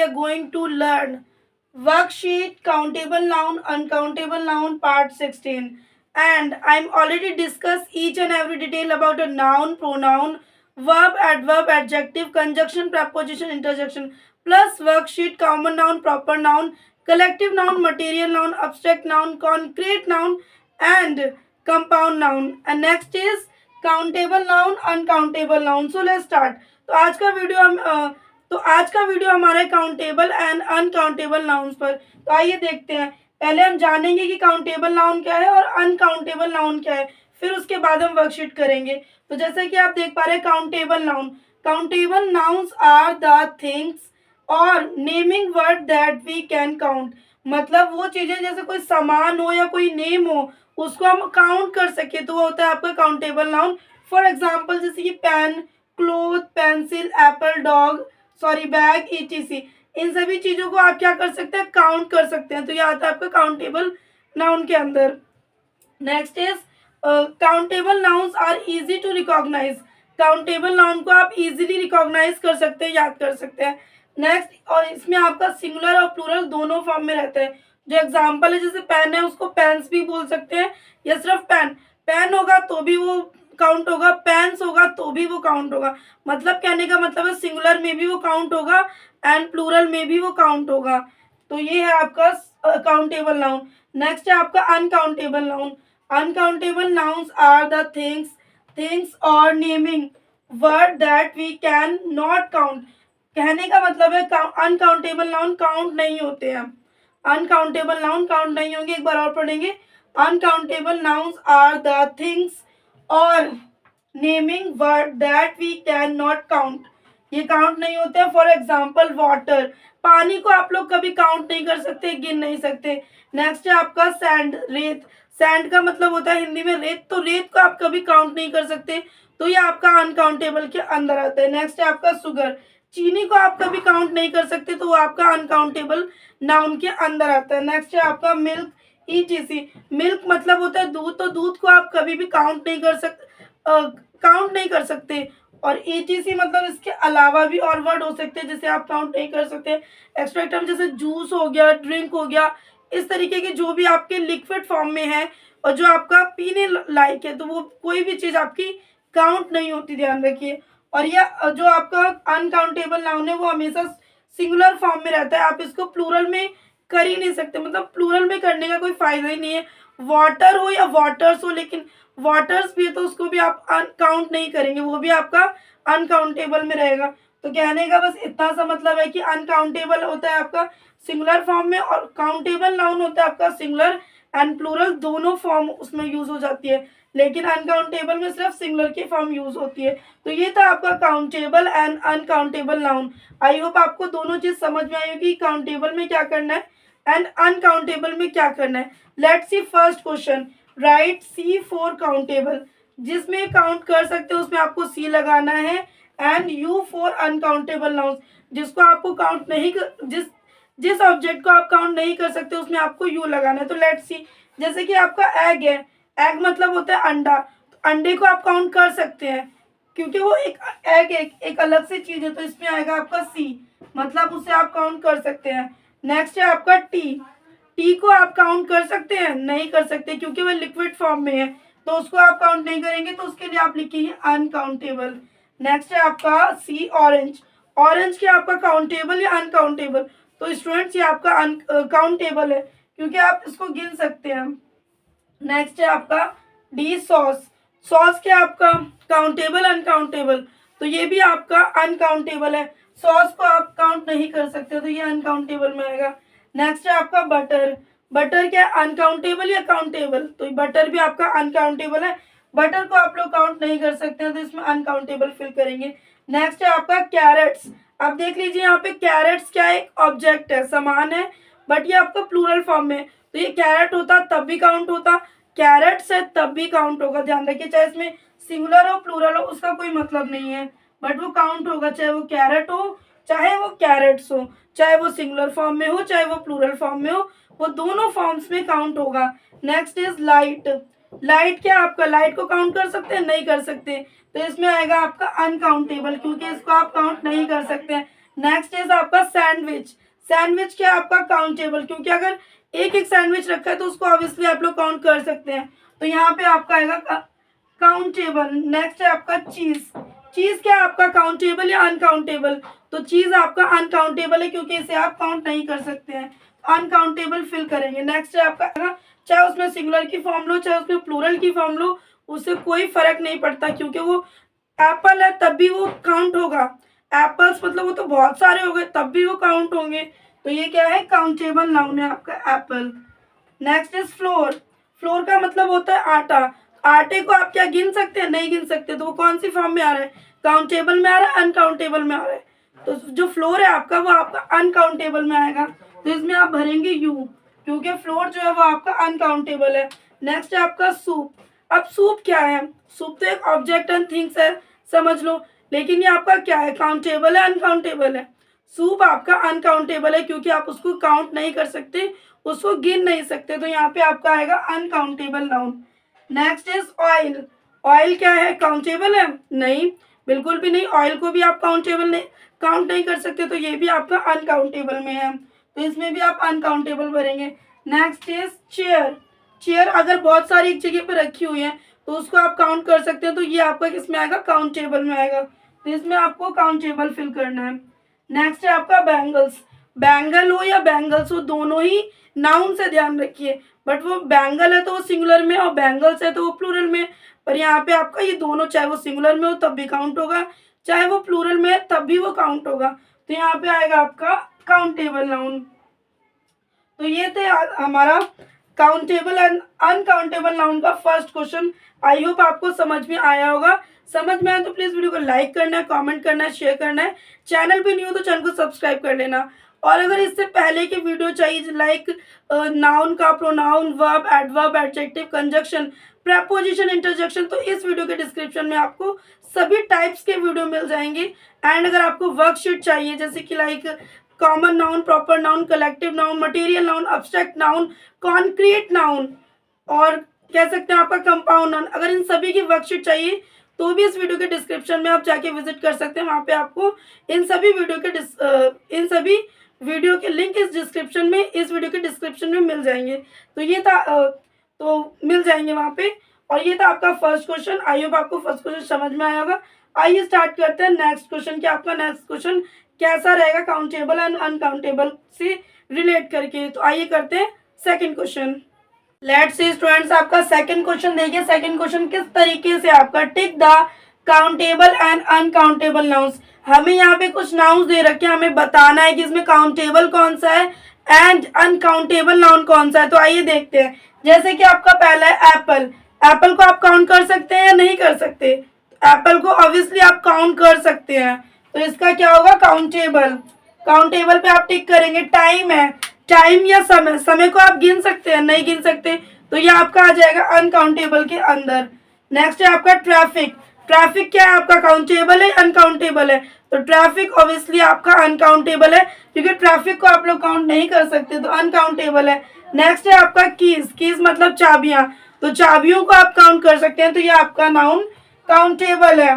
are going to learn worksheet countable noun, uncountable noun, part 16. And I'm already discussed each and every detail about a noun, pronoun, verb, adverb, adjective, conjunction, preposition, interjection. Plus worksheet common noun, proper noun, collective noun, material noun, abstract noun, concrete noun, and compound noun. And next is countable noun, uncountable noun. So let's start. तो आज का video हम तो आज का video हमारा countable and uncountable nouns पर। तो आइए देखते हैं। पहले हम जानेंगे कि काउंटेबल नाउन क्या है और अनकाउंटेबल नाउन क्या है, फिर उसके बाद हम वर्कशीट करेंगे। तो जैसे कि आप देख पा रहे हैं countable nouns are the things और naming word that we can count. मतलब वो चीजें जैसे कोई सामान हो या कोई नेम हो उसको हम काउंट कर सके तो वो होता है आपका काउंटेबल नाउन। फॉर एग्जाम्पल जैसे कि pen, cloth, pencil, apple, dog, sorry bag, etc, इन सभी चीजों को आप क्या कर सकते हैं, काउंट कर सकते हैं। तो ये आता है आपका काउंटेबल नाउन के अंदर। Next is countable nouns are easy to recognize. Countable noun को आप इजीली रिकॉग्नाइज कर सकते हैं, याद कर सकते हैं। नेक्स्ट, और इसमें आपका सिंगुलर और प्लूरल दोनों फॉर्म में रहता है। जो एग्जाम्पल है जैसे पेन है उसको पेन्स भी बोल सकते हैं या सिर्फ पेन। पेन होगा तो भी वो काउंट होगा, पेन्स होगा तो भी वो काउंट होगा। मतलब कहने का मतलब है सिंगुलर में भी वो काउंट होगा एंड प्लूरल में भी वो काउंट होगा। तो ये है आपका काउंटेबल नाउन। नेक्स्ट है आपका uncountable noun. Uncountable nouns are the things और naming word that we can not count. कहने का मतलब है अनकाउंटेबल नाउन काउंट नहीं होते हैं। अनकाउंटेबल नाउन काउंट नहीं होंगे। एक बार और पढ़ेंगे। Uncountable nouns are the things और naming word that we can not count. ये काउंट नहीं होते हैं। फॉर एग्जाम्पल वाटर, पानी को आप लोग कभी काउंट नहीं कर सकते, गिन नहीं सकते। नेक्स्ट है आपका सैंड, रेत। सैंड का मतलब होता है हिंदी में रेत, तो रेत को आप कभी काउंट नहीं कर सकते, तो ये आपका अनकाउंटेबल के अंदर आता है। नेक्स्ट है आपका शुगर, चीनी को आप कभी काउंट नहीं कर सकते, तो वो आपका अनकाउंटेबल नाउन के अंदर आता है। नेक्स्ट है आपका मिल्क, ईटीसी। मिल्क मतलब होता है दूध, तो दूध को आप कभी भी काउंट नहीं कर सकते। और ईटीसी मतलब इसके अलावा भी और वर्ड हो सकते हैं जिसे आप काउंट नहीं कर सकते। एक्स्ट्रा टर्म जैसे जूस हो गया, ड्रिंक हो गया, इस तरीके के जो भी आपके लिक्विड फॉर्म में है और जो आपका पीने लायक है, तो वो कोई भी चीज़ आपकी काउंट नहीं होती, ध्यान रखिए। और यह जो आपका अनकाउंटेबल नाउन है वो हमेशा सिंगुलर फॉर्म में रहता है। आप इसको प्लूरल में कर ही नहीं सकते, मतलब प्लूरल में करने का कोई फायदा ही नहीं है। वाटर हो या वाटर्स हो, लेकिन वाटर्स भी है तो उसको भी आप काउंट नहीं करेंगे, वो भी आपका अनकाउंटेबल में रहेगा। तो कहने का बस इतना सा मतलब है कि अनकाउंटेबल होता है आपका सिंगुलर फॉर्म में और काउंटेबल नाउन होता है आपका सिंगुलर एंड प्लूरल दोनों फॉर्म उसमें यूज हो जाती है, लेकिन अनकाउंटेबल में सिर्फ सिंगुलर की फॉर्म यूज होती है। तो ये था आपका countable and uncountable noun. I hope आपको दोनों चीज समझ में आई होगी, काउंटेबल में क्या करना है एंड अनकाउंटेबल में क्या करना है। Let's see first question. Right c for countable, जिसमें काउंट कर सकते हो उसमें आपको सी लगाना है, and u for uncountable nouns, जिसको आपको काउंट नहीं जिस ऑब्जेक्ट को आप काउंट नहीं कर सकते उसमें आपको यू लगाना है। तो लेट्स सी, जैसे कि आपका एग है, एग मतलब होता है अंडा, तो अंडे को आप काउंट कर सकते हैं क्योंकि वो एक एग एक अलग से चीज है, तो इसमें आएगा आपका सी, मतलब उसे आप काउंट कर सकते हैं। नेक्स्ट है आपका टी। टी को आप काउंट कर सकते हैं, नहीं कर सकते क्योंकि वह लिक्विड फॉर्म में है, तो उसको आप काउंट नहीं करेंगे, तो उसके लिए आप लिखेंगे अनकाउंटेबल। नेक्स्ट है आपका सी ऑरेंज। ऑरेंज क्या आपका काउंटेबल या अनकाउंटेबल? तो स्टूडेंट्स ये आपका काउंटेबल है क्योंकि आप इसको गिन सकते हैं। नेक्स्ट है आपका डी सॉस। सॉस क्या आपका काउंटेबल अनकाउंटेबल? तो ये भी आपका अनकाउंटेबल है, सॉस को आप काउंट नहीं कर सकते, तो ये अनकाउंटेबल में आएगा। नेक्स्ट है आपका बटर। बटर क्या अनकाउंटेबल या काउंटेबल? तो बटर भी आपका अनकाउंटेबल है, बटर को आप लोग काउंट नहीं कर सकते हैं, तो इसमें अनकाउंटेबल फिल करेंगे। नेक्स्ट है आपका कैरेट्स। आप देख लीजिए यहाँ पे कैरेट्स क्या एक ऑब्जेक्ट है, सामान है, बट ये आपका प्लूरल फॉर्म में, तो ये कैरेट होता तब भी काउंट होता, कैरेट्स है तब भी काउंट होगा। ध्यान रखिए, चाहे इसमें सिंगुलर हो प्लूरल हो उसका कोई मतलब नहीं है, बट वो काउंट होगा, चाहे वो कैरेट हो चाहे वो कैरेट्स हो, चाहे वो सिंगुलर फॉर्म में हो चाहे वो प्लूरल फॉर्म में हो, वो दोनों फॉर्म्स में काउंट होगा। Next is light. लाइट क्या आपका, लाइट को काउंट कर सकते हैं, नहीं कर सकते, तो इसमें आएगा आपका अनकाउंटेबल क्योंकि इसको आप काउंट नहीं कर सकते हैं। नेक्स्ट इज आपका सैंडविच। सैंडविच क्या है आपका काउंटेबल, क्योंकि अगर एक एक सैंडविच रखा है तो उसको ऑब्वियसली आप लोग काउंट कर सकते हैं, तो यहाँ पे आपका आएगा काउंटेबल। नेक्स्ट है आपका चीज। चीज क्या है आपका काउंटेबल या अनकाउंटेबल, तो चीज आपका अनकाउंटेबल है क्योंकि इसे आप काउंट नहीं कर सकते हैं, अनकाउंटेबल फिल करेंगे। नेक्स्ट है आपका, चाहे उसमें सिंगुलर की फॉर्म लो चाहे उसमें प्लूरल की फॉर्म लो, उससे कोई फर्क नहीं पड़ता क्योंकि वो एप्पल है तब भी वो काउंट होगा। एप्पल्स मतलब वो तो बहुत सारे हो गए तब भी वो काउंट होंगे, तो ये क्या है काउंटेबल नाउन है आपका Apple. Next is floor. Floor का मतलब होता है आटा। आटे को आप क्या गिन सकते हैं, नहीं गिन सकते, तो वो कौन सी फॉर्म में आ रहा है, काउंटेबल में आ रहा है अनकाउंटेबल में आ रहा है, तो जो फ्लोर है आपका वो आपका अनकाउंटेबल में आएगा, तो इसमें आप भरेंगे यू, क्योंकि फ्लोर जो है वो आपका अनकाउंटेबल है। नेक्स्ट है आपका सूप। अब सूप क्या है, सूप तो एक ऑब्जेक्ट एंड थिंग्स है समझ लो, लेकिन ये आपका क्या है काउंटेबल है अनकाउंटेबल है, सूप आपका अनकाउंटेबल है क्योंकि आप उसको काउंट नहीं कर सकते, उसको गिन नहीं सकते, तो यहाँ पे आपका आएगा uncountable noun. Next is oil. Oil क्या है काउंटेबल है, नहीं बिल्कुल भी नहीं, ऑयल को भी आप काउंटेबल नहीं काउंट नहीं कर सकते, तो ये भी आपका अनकाउंटेबल में है, तो इसमें भी आप अनकाउंटेबल भरेंगे। Next is chair. चेयर अगर बहुत सारी एक जगह पे रखी हुई है तो उसको आप काउंट कर सकते हैं, तो ये आपका किस में आएगा काउंटेबल में आएगा, तो इसमें आपको काउंटेबल फिल करना है। नेक्स्ट है आपका बैंगल्स। बैंगल हो या बैंगल्स हो दोनों ही नाउन से ध्यान रखिए, बट वो बैंगल है तो वो सिंगुलर में और बैंगल्स है तो वो प्लूरल में, पर यहाँ पे आपका ये दोनों चाहे वो सिंगुलर में हो तब भी काउंट होगा, चाहे वो प्लूरल में है तब भी वो काउंट होगा, तो यहाँ पे आएगा आपका काउंटेबल नाउन। तो ये थे हमारा काउंटेबल एंड अनकाउंटेबल नाउन का फर्स्ट क्वेश्चन। आई होप आपको समझ में आया होगा। समझ में आया तो प्लीज़ वीडियो को लाइक करना है, कमेंट करना है, शेयर करना है। चैनल पे न्यू हो तो चैनल को सब्सक्राइब कर लेना। और अगर इससे पहले की वीडियो चाहिए लाइक नाउन का pronoun, verb, adverb, adjective, conjunction, preposition, interjection, तो इस वीडियो के डिस्क्रिप्शन में आपको सभी टाइप्स के वीडियो मिल जाएंगे। एंड अगर आपको वर्कशीट चाहिए जैसे कि like common noun, proper noun, collective noun, material noun, abstract noun, concrete noun और कह सकते हैं आपका कंपाउंड नाउन, अगर इन सभी की वर्कशीट चाहिए तो भी इस वीडियो के डिस्क्रिप्शन में आप जाके विजिट कर सकते हैं। वहाँ पे आपको इन सभी वीडियो के लिंक इस डिस्क्रिप्शन में, इस वीडियो के डिस्क्रिप्शन में मिल जाएंगे। तो ये था तो मिल जाएंगे वहाँ पे। और ये था आपका फर्स्ट क्वेश्चन। आई होप आपको फर्स्ट क्वेश्चन समझ में आया होगा। आइए स्टार्ट करते हैं नेक्स्ट क्वेश्चन कि आपका नेक्स्ट क्वेश्चन कैसा रहेगा काउंटेबल एंड अनकाउंटेबल से रिलेट करके। तो आइए करते हैं second question. Let's see students, आपका सेकंड क्वेश्चन देखिए। सेकंड क्वेश्चन किस तरीके से आपका tick the countable and uncountable nouns. हमें यहाँ पे कुछ नाउन्स दे रखे हैं, हमें बताना है कि इसमें काउंटेबल कौन सा है एंड अनकाउंटेबल नाउन कौन सा है। तो आइए देखते हैं। जैसे कि आपका पहला है एप्पल। एप्पल को आप काउंट कर सकते हैं या नहीं कर सकते, एप्पल को ऑब्वियसली आप काउंट कर सकते हैं, तो इसका क्या होगा काउंटेबल। काउंटेबल पे आप टिक करेंगे। टाइम है, टाइम या समय, समय को आप गिन सकते हैं, नहीं गिन सकते, तो ये आपका आ जाएगा अनकाउंटेबल के अंदर। नेक्स्ट है आपका ट्रैफिक। ट्रैफिक क्या है आपका काउंटेबल है अनकाउंटेबल है, तो ट्रैफिक ऑब्वियसली आपका अनकाउंटेबल है क्योंकि ट्रैफिक को आप लोग काउंट नहीं कर सकते, तो अनकाउंटेबल है। नेक्स्ट है आपका कीज। कीज मतलब चाबियां, तो चाबियों को आप काउंट कर सकते हैं, तो ये आपका नाउन काउंटेबल है।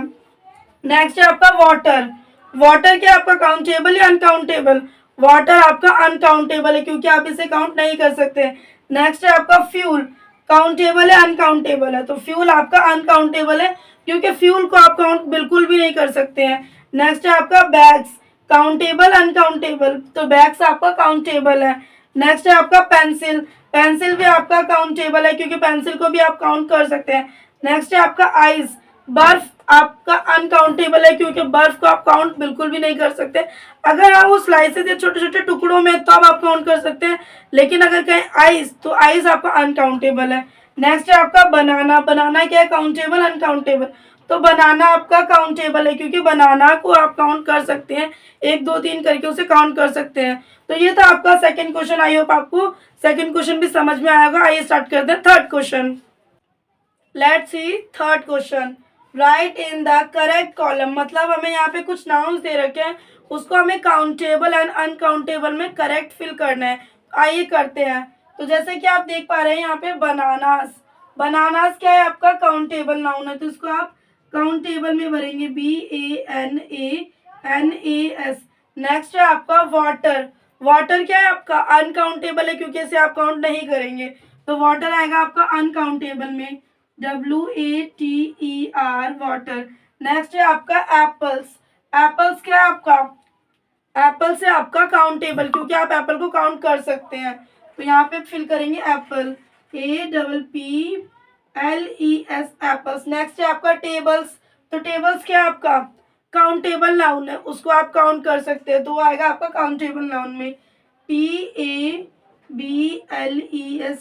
नेक्स्ट है आपका वाटर। वाटर क्या आपका काउंटेबल या अनकाउंटेबल, वाटर आपका अनकाउंटेबल है क्योंकि आप इसे काउंट नहीं कर सकते। नेक्स्ट है आपका फ्यूल। काउंटेबल है अनकाउंटेबल है, तो फ्यूल आपका अनकाउंटेबल है क्योंकि फ्यूल को आप काउंट बिल्कुल भी नहीं कर सकते हैं। नेक्स्ट है आपका बैग्स। काउंटेबल अनकाउंटेबल, तो बैग्स आपका काउंटेबल है। नेक्स्ट है आपका पेंसिल। पेंसिल भी आपका काउंटेबल है क्योंकि पेंसिल को भी आप काउंट कर सकते हैं। नेक्स्ट है आपका आइस। बर्फ आपका अनकाउंटेबल है क्योंकि बर्फ को आप काउंट बिल्कुल भी नहीं कर सकते। अगर आप वो स्लाइसेस या छोटे छोटे टुकड़ों में तो आप काउंट कर सकते हैं, लेकिन अगर कहें आइस तो आइस आपका अनकाउंटेबल है। नेक्स्ट है आपका बनाना। बनाना क्या है काउंटेबल अनकाउंटेबल, तो बनाना आपका काउंटेबल है क्योंकि बनाना को आप काउंट कर सकते हैं, 1 2 3 करके उसे काउंट कर सकते हैं। तो ये था आपका सेकंड क्वेश्चन। आई होप आपको सेकंड क्वेश्चन भी समझ में आया होगा। आइए स्टार्ट करते हैं third question. Let's see third question. Right in the correct column, मतलब हमें यहाँ पे कुछ नाउन्स दे रखे हैं, उसको हमें काउंटेबल एंड अनकाउंटेबल में करेक्ट फिल करना है। आइए करते हैं। तो जैसे कि आप देख पा रहे हैं यहाँ पे बनानास। बनानास क्या है आपका काउंटेबल नाउन है, तो इसको आप काउंटेबल में भरेंगे BANANAS। नेक्स्ट है आपका वाटर। वाटर क्या है आपका अनकाउंटेबल है क्योंकि इसे आप काउंट नहीं करेंगे, तो वाटर आएगा आपका अनकाउंटेबल में, WATER वाटर। नेक्स्ट है आपका एप्पल्स। एप्पल्स क्या है आपका, एप्पल से आपका काउंटेबल क्योंकि आप एप्पल को काउंट कर सकते हैं, तो यहाँ पे फिल करेंगे एप्पल, APPLES एप्पल्स। नेक्स्ट है आपका टेबल्स। तो टेबल्स क्या है आपका काउंटेबल नाउन है, उसको आप काउंट कर सकते हैं, तो वो आएगा आपका काउंटेबल नाउन में, TABLES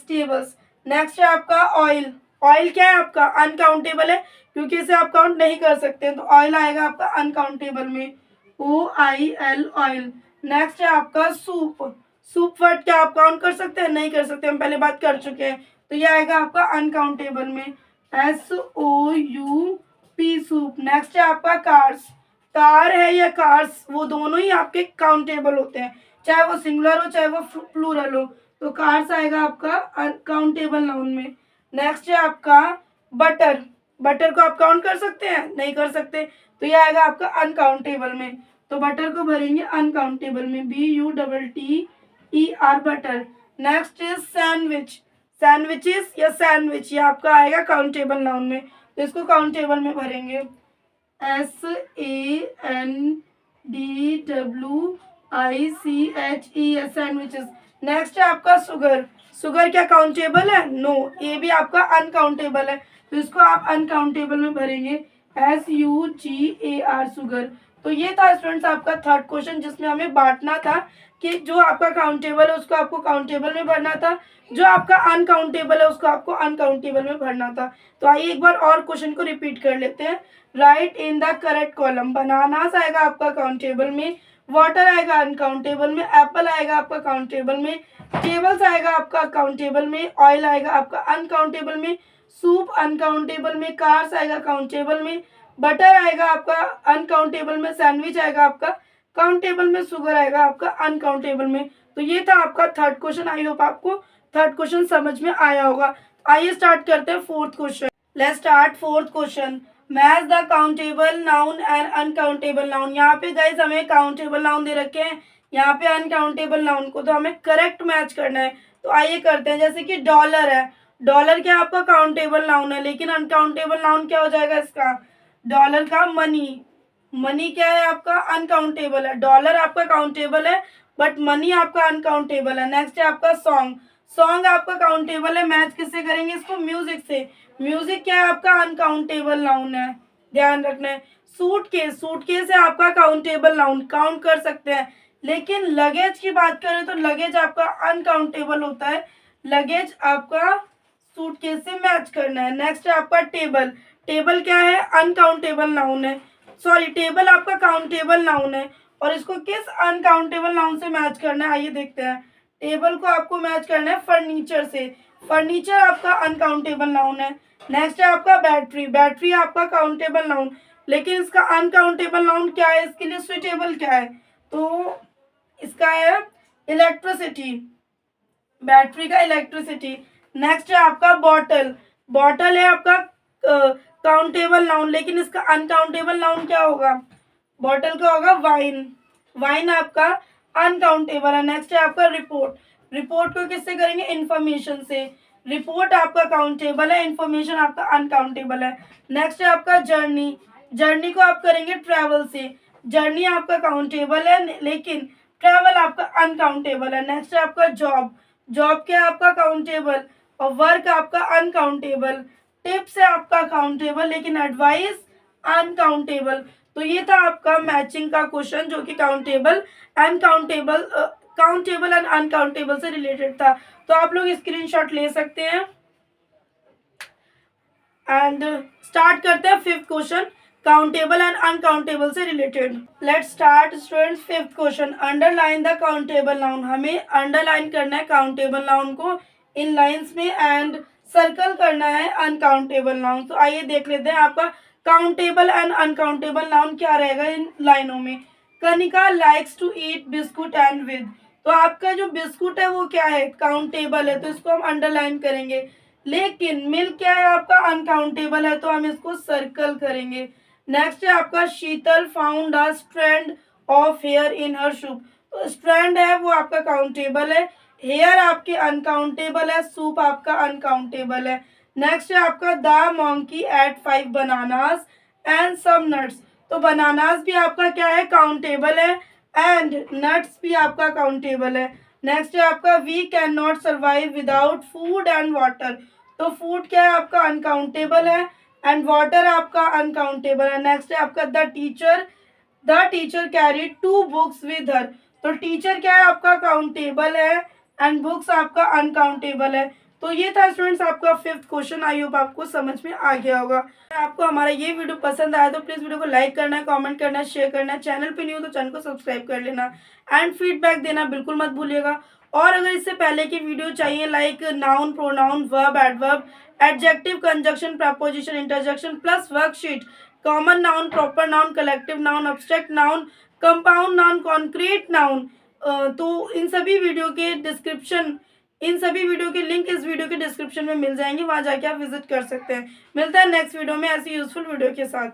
टेबल्स। नेक्स्ट है आपका ऑयल। ऑयल क्या है आपका अनकाउंटेबल है क्योंकि इसे आप काउंट नहीं कर सकते, तो ऑयल आएगा आपका अनकाउंटेबल में, OIL ऑयल। नेक्स्ट है आपका सूप। सूप वर्ड क्या आप काउंट कर सकते हैं, नहीं कर सकते, हम पहले बात कर चुके हैं, तो ये आएगा आपका अनकाउंटेबल में, SOUP सूप। नेक्स्ट है आपका कार्स। कार है या कार्स वो दोनों ही आपके काउंटेबल होते हैं, चाहे वो सिंगुलर हो चाहे वो प्लूरल हो, तो कार्स आएगा आपका अनकाउंटेबल नाउन में। नेक्स्ट है आपका बटर। बटर को आप काउंट कर सकते हैं, नहीं कर सकते, तो ये आएगा आपका अनकाउंटेबल में, तो बटर को भरेंगे अनकाउंटेबल में, BUTTER butter. Next is sandwich. Sandwiches या सैंडविच ये आपका आएगा काउंटेबल नाउन में, तो इसको काउंटेबल में भरेंगे, SANDWICHES सैंडविचेस। नेक्स्ट है आपका शुगर। शुगर क्या काउंटेबल है, नो, ये भी आपका अनकाउंटेबल है, तो इसको आप अनकाउंटेबल में भरेंगे, SUGAR शुगर। तो ये था स्टूडेंट्स आपका थर्ड क्वेश्चन जिसमें हमें बांटना था कि जो आपका काउंटेबल है उसको आपको काउंटेबल में भरना था, जो आपका अनकाउंटेबल है उसको आपको अनकाउंटेबल में भरना था। तो आइए एक बार और क्वेश्चन को रिपीट कर लेते हैं। Right in the correct column. Bananas आएगा आपका काउंटेबल में, वाटर आएगा अनकाउंटेबल में, एप्पल आएगा आपका काउंटेबल में, टेबल्स आएगा आपका काउंटेबल में, ऑयल आएगा आपका अनकाउंटेबल में, सूप अनकाउंटेबल में, कार्स आएगा काउंटेबल में, बटर आएगा आपका अनकाउंटेबल में, सैंडविच आएगा आपका काउंटेबल में, शुगर आएगा आपका अनकाउंटेबल में। तो ये था आपका थर्ड क्वेश्चन। आई होप आपको थर्ड क्वेश्चन समझ में आया होगा। आइए स्टार्ट करते हैं fourth question. Let's start fourth question. Match the countable noun and uncountable noun. यहाँ पे गाइस हमें काउंटेबल नाउन दे रखे हैं, यहाँ पे अनकाउंटेबल नाउन को, तो हमें करेक्ट मैच करना है। तो आइए करते हैं। जैसे कि डॉलर है, डॉलर क्या आपका काउंटेबल नाउन है, लेकिन अनकाउंटेबल नाउन क्या हो जाएगा इसका, डॉलर का मनी। मनी क्या है आपका अनकाउंटेबल है, डॉलर आपका काउंटेबल है बट मनी आपका अनकाउंटेबल है। नेक्स्ट है आपका सॉन्ग। सॉन्ग आपका काउंटेबल है, मैच किससे करेंगे इसको, म्यूजिक से। म्यूजिक क्या है आपका अनकाउंटेबल नाउन है, ध्यान रखना है। सूटकेस, सूटकेस है आपका काउंटेबल नाउन, काउंट कर सकते हैं, लेकिन लगेज की बात करें तो लगेज आपका अनकाउंटेबल होता है, लगेज आपका सूटकेस से मैच करना है। नेक्स्ट है आपका टेबल। टेबल क्या है अनकाउंटेबल नाउन है, सॉरी टेबल आपका काउंटेबल नाउन है, और इसको किस अनकाउंटेबल नाउन से मैच करना है आइए देखते हैं। टेबल को आपको मैच करना है फर्नीचर से, फर्नीचर आपका अनकाउंटेबल नाउन है। नेक्स्ट है आपका बैटरी। बैटरी आपका काउंटेबल नाउन, लेकिन इसका अनकाउंटेबल नाउन क्या है, इसके लिए सुइटेबल क्या है, तो इसका है इलेक्ट्रिसिटी, बैटरी का इलेक्ट्रिसिटी। नेक्स्ट है आपका बॉटल। बॉटल है आपका काउंटेबल नाउन, लेकिन इसका अनकाउंटेबल नाउन क्या होगा, बॉटल का होगा वाइन। वाइन आपका अनकाउंटेबल है। नेक्स्ट है आपका रिपोर्ट। रिपोर्ट को किससे करेंगे, इंफॉर्मेशन से। रिपोर्ट आपका काउंटेबल है, इंफॉर्मेशन आपका अनकाउंटेबल है। नेक्स्ट है आपका जर्नी। जर्नी को आप करेंगे ट्रैवल से। जर्नी आपका काउंटेबल है लेकिन ट्रैवल आपका अनकाउंटेबल है। नेक्स्ट है आपका जॉब। जॉब क्या है आपका काउंटेबल, और वर्क आपका अनकाउंटेबल। टिप्स है आपका काउंटेबल लेकिन एडवाइस अनकाउंटेबल। तो ये था आपका मैचिंग का क्वेश्चन जो कि countable uncountable countable and uncountable से रिलेटेड था। तो आप लोग स्क्रीनशॉट ले सकते हैं एंड स्टार्ट करते हैं fifth question, countable and uncountable से related. Let's start students fifth question. Underline the countable noun. हमें अंडरलाइन करना है काउंटेबल नाउन को इन लाइंस में एंड सर्कल करना है अनकाउंटेबल नाउन। तो आइए देख लेते हैं आपका काउंटेबल एंड अनकाउंटेबल नाउन क्या रहेगा इन लाइनों में। Kanika likes to eat biscuit and with. तो आपका जो बिस्कुट है वो क्या है, काउंटेबल है, तो इसको हम अंडरलाइन करेंगे। लेकिन मिल्क क्या है आपका अनकाउंटेबल है, तो हम इसको सर्कल करेंगे। नेक्स्ट है आपका Sheetal found a strand of hair in her shoe. तो स्ट्रैंड है वो आपका काउंटेबल है, हेयर आपके अनकाउंटेबल है, सूप आपका अनकाउंटेबल है। नेक्स्ट है आपका the monkey ate 5 bananas and some nuts. तो बनानास भी आपका क्या है, काउंटेबल है, एंड नट्स भी आपका काउंटेबल है। नेक्स्ट है आपका we can not survive without food and water. तो फूड क्या है आपका अनकाउंटेबल है, एंड वाटर आपका अनकाउंटेबल है। नेक्स्ट है आपका the teacher carry 2 books with her. तो टीचर क्या है आपका काउंटेबल है, एंड बुक्स आपका अनकाउंटेबल है। तो ये था स्टूडेंट्स आपका 5th क्वेश्चन। आई होप आपको समझ में आ गया होगा। अगर आपको हमारा ये वीडियो पसंद आया तो प्लीज़ वीडियो को लाइक करना है, कमेंट करना है, शेयर करना है। चैनल पे न्यू हो तो चैनल को सब्सक्राइब कर लेना, एंड फीडबैक देना बिल्कुल मत भूलिएगा। और अगर इससे पहले की वीडियो चाहिए like noun, pronoun, verb, adverb, adjective, conjunction, preposition, interjection plus worksheet, common noun, proper noun, collective noun, abstract noun, compound noun, concrete noun, तो इन सभी वीडियो के लिंक इस वीडियो के डिस्क्रिप्शन में मिल जाएंगे, वहां जाके आप विजिट कर सकते हैं। मिलता है नेक्स्ट वीडियो में ऐसी यूजफुल वीडियो के साथ।